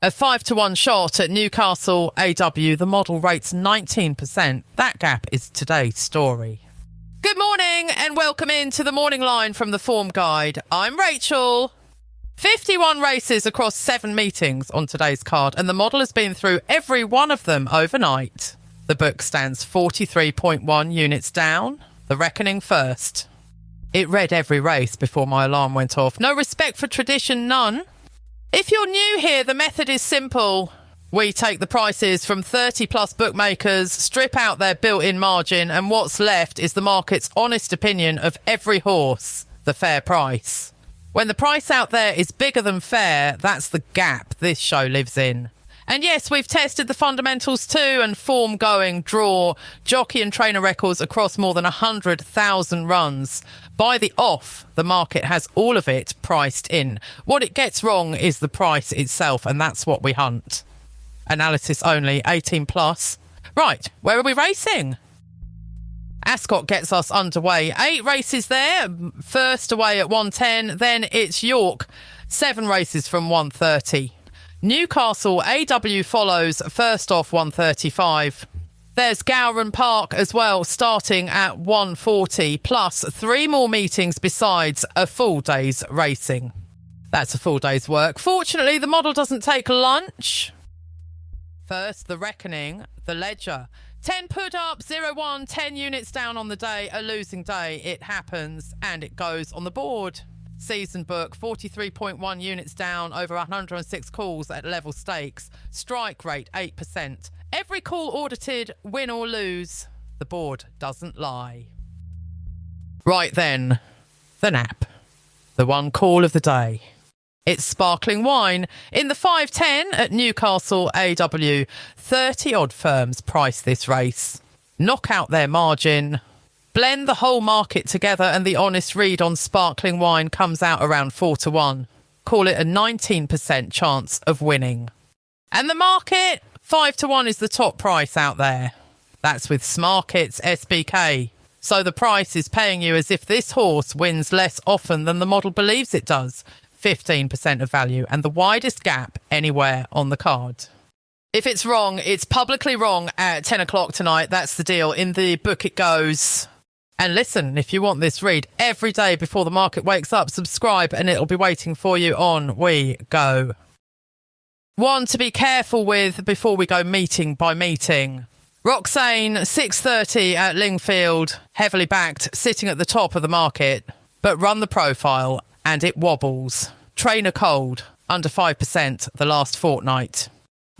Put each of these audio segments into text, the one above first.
A 5-1 shot at Newcastle AW. The model rates 19%. That gap is today's story. Good morning and welcome into the morning line from the Form Guide. I'm Rachel. 51 races across 7 meetings on today's card, and the model has been through every one of them overnight. The book stands 43.1 units down. The reckoning first. It read every race before my alarm went off. No respect for tradition, none. If you're new here, the method is simple. We take the prices from 30 plus bookmakers, strip out their built-in margin, and what's left is the market's honest opinion of every horse, the fair price. When the price out there is bigger than fair, that's the gap this show lives in. And yes, we've tested the fundamentals too, and form going, draw, jockey and trainer records across more than 100,000 runs. By the off, the market has all of it priced in. What it gets wrong is the price itself, and that's what we hunt. Analysis only, 18 plus. Right, where are we racing? Ascot gets us underway. 8 races there. First away at 110, then it's York. 7 races from 130. Newcastle AW follows first off 135. There's Gowran Park as well, starting at 140, plus 3 more meetings besides a full day's racing. That's a full day's work. Fortunately, the model doesn't take lunch. First, the reckoning, the ledger. 10 put up, 0-1, 10 units down on the day, a losing day. It happens and it goes on the board. Season book, 43.1 units down, over 106 calls at level stakes. Strike rate, 8%. Every call audited, win or lose. The board doesn't lie. Right then, the nap. The one call of the day. It's sparkling wine. In the 5-10 at Newcastle AW, 30-odd firms price this race. Knock out their margin. Blend the whole market together and the honest read on sparkling wine comes out around 4-1. Call it a 19% chance of winning. And the market? 5-1 is the top price out there. That's with Smarket's SBK. So the price is paying you as if this horse wins less often than the model believes it does. 15% of value and the widest gap anywhere on the card. If it's wrong, it's publicly wrong at 10 o'clock tonight. That's the deal. In the book it goes. And listen, if you want this read every day before the market wakes up, subscribe and it'll be waiting for you on We Go. One to be careful with before we go meeting by meeting. Roxane, 6:30 at Lingfield, heavily backed, sitting at the top of the market. But run the profile and it wobbles. Trainer cold, under 5% the last fortnight.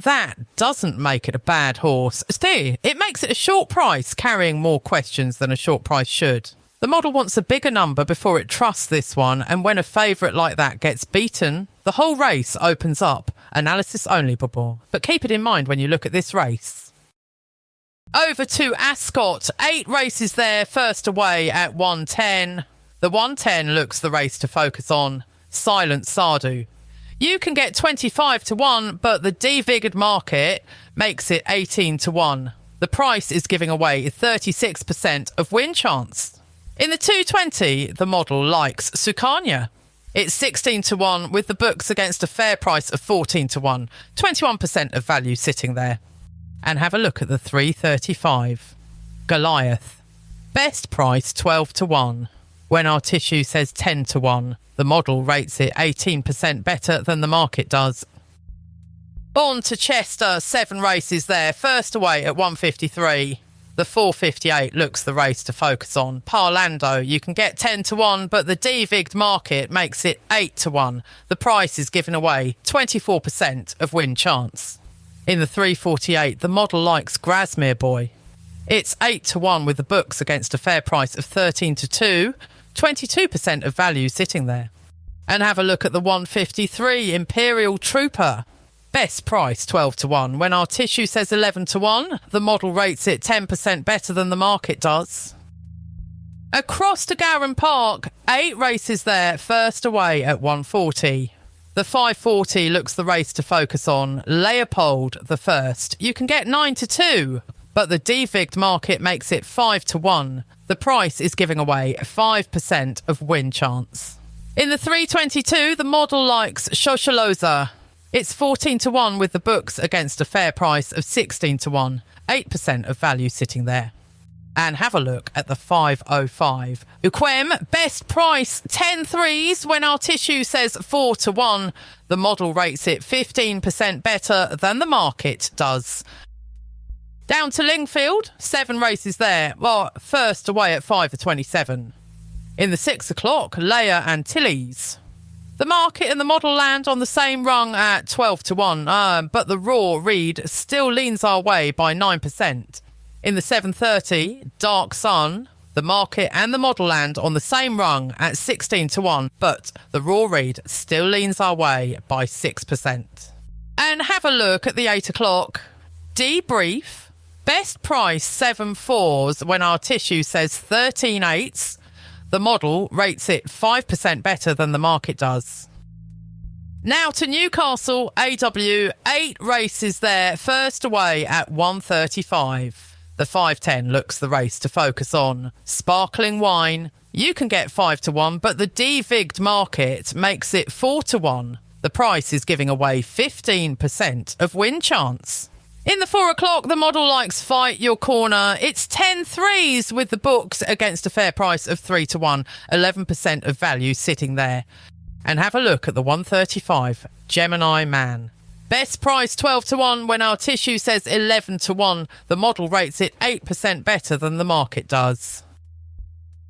That doesn't make it a bad horse. Still, it makes it a short price, carrying more questions than a short price should. The model wants a bigger number before it trusts this one, and when a favourite like that gets beaten, the whole race opens up. Analysis only, Bobo. But keep it in mind when you look at this race. Over to Ascot. 8 races there, first away at 110. The 110 looks the race to focus on. Silent Sardu. You can get 25-1, but the devigged market makes it 18-1. The price is giving away 36% of win chance. In the 220, the model likes Sukanya. It's 16-1 with the books against a fair price of 14-1. 21% of value sitting there. And have a look at the 335. Goliath. Best price 12-1. When our tissue says 10-1. The model rates it 18% better than the market does. On to Chester, 7 races there. First away at 153. The 458 looks the race to focus on. Parlando, you can get 10-1, but the devigged market makes it 8-1. The price is given away 24% of win chance. In the 348, the model likes Grasmere Boy. It's 8-1 with the books against a fair price of 13-2. 22% of value sitting there. And have a look at the 153 Imperial Trooper. Best price 12-1. When our tissue says 11-1, the model rates it 10% better than the market does. Across to Gowran Park, 8 races there, first away at 140. The 540 looks the race to focus on. Leopold the first. You can get 9-2, but the devigged market makes it 5-1. The price is giving away 5% of win chance. In the 322, the model likes Shoshaloza. It's 14 to 1 with the books against a fair price of 16 to 1, 8% of value sitting there. And have a look at the 505. Uquem, best price, 10 threes when our tissue says 4 to 1. The model rates it 15% better than the market does. Down to Lingfield, 7 races there. Well, first away at 5 to 27. In the 6 o'clock, Leia and Tilly's. The market and the model land on the same rung at 12 to 1, but the raw read still leans our way by 9%. In the 7:30, Dark Sun, the market and the model land on the same rung at 16 to 1, but the raw read still leans our way by 6%. And have a look at the 8 o'clock. Debrief, best price 7 fours when our tissue says 13 eights. The model rates it 5% better than the market does. Now to Newcastle, AW, 8 races there, first away at 1:35. The 5:10 looks the race to focus on. Sparkling wine, you can get 5 to 1, but the DVIG'd market makes it 4 to 1. The price is giving away 15% of win chance. In the 4 o'clock, the model likes Fight Your Corner. It's 10 threes with the books against a fair price of 3 to 1, 11% of value sitting there. And have a look at the 1:35, Gemini Man. Best price 12 to 1 when our tissue says 11 to 1. The model rates it 8% better than the market does.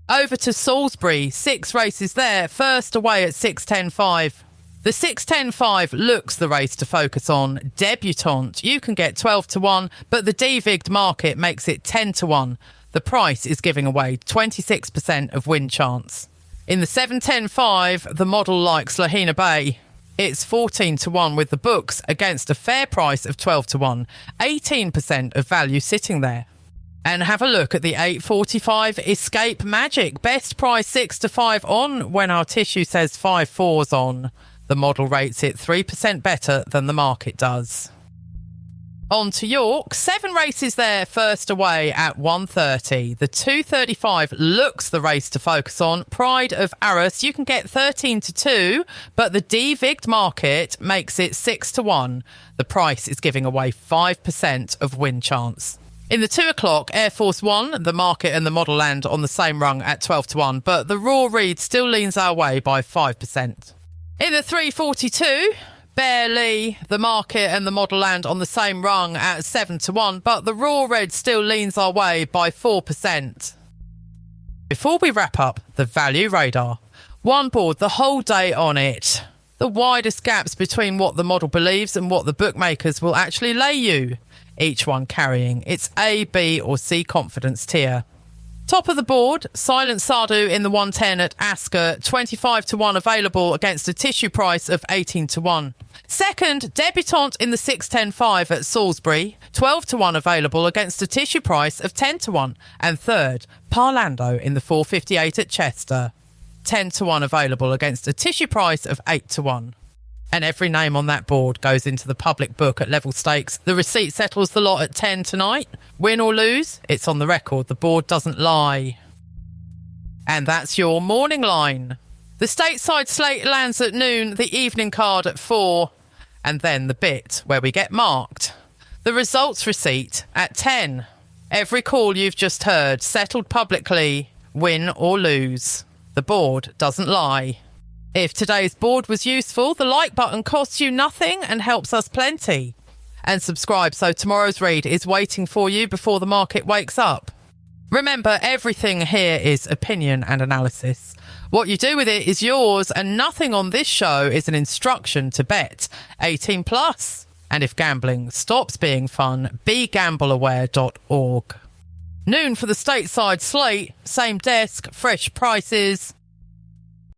Over to Salisbury, 6 races there, first away at 6:10.5. The 6:10.5 looks the race to focus on. Debutante, you can get 12 to 1, but the DVIG'd market makes it 10 to 1. The price is giving away 26% of win chance. In the 7:10.5, the model likes Lahina Bay. It's 14 to 1 with the books against a fair price of 12 to 1, 18% of value sitting there. And have a look at the 8:45 Escape Magic. Best price 6 to 5 on when our tissue says 5 fours on. The model rates it 3% better than the market does. On to York, 7 races there, first away at 1:30. The 2:35 looks the race to focus on. Pride of Arras, you can get 13 to 2, but the DVIG'd market makes it 6 to 1. The price is giving away 5% of win chance. In the 2 o'clock, Air Force One, the market and the model land on the same rung at 12 to 1, but the raw read still leans our way by 5%. In the 3:42, Barely, the market and the model land on the same rung at 7 to 1, but the raw red still leans our way by 4%. Before we wrap up, the value radar. One board the whole day on it. The widest gaps between what the model believes and what the bookmakers will actually lay you. Each one carrying its A, B or C confidence tier. Top of the board, Silent Sardu in the 110 at Ascot, 25 to 1 available against a tissue price of 18 to 1. Second, Debutante in the 610.5 at Salisbury, 12 to 1 available against a tissue price of 10 to 1. And third, Parlando in the 458 at Chester, 10 to 1 available against a tissue price of 8 to 1. And every name on that board goes into the public book at level stakes. The receipt settles the lot at 10 tonight. Win or lose, it's on the record. The board doesn't lie. And that's your morning line. The stateside slate lands at noon, the evening card at 4, and then the bit where we get marked. The results receipt at 10. Every call you've just heard settled publicly, win or lose. The board doesn't lie. If today's board was useful, the like button costs you nothing and helps us plenty. And subscribe so tomorrow's read is waiting for you before the market wakes up. Remember, everything here is opinion and analysis. What you do with it is yours, and nothing on this show is an instruction to bet. 18 plus. And if gambling stops being fun, begambleaware.org. Noon for the stateside slate. Same desk, fresh prices.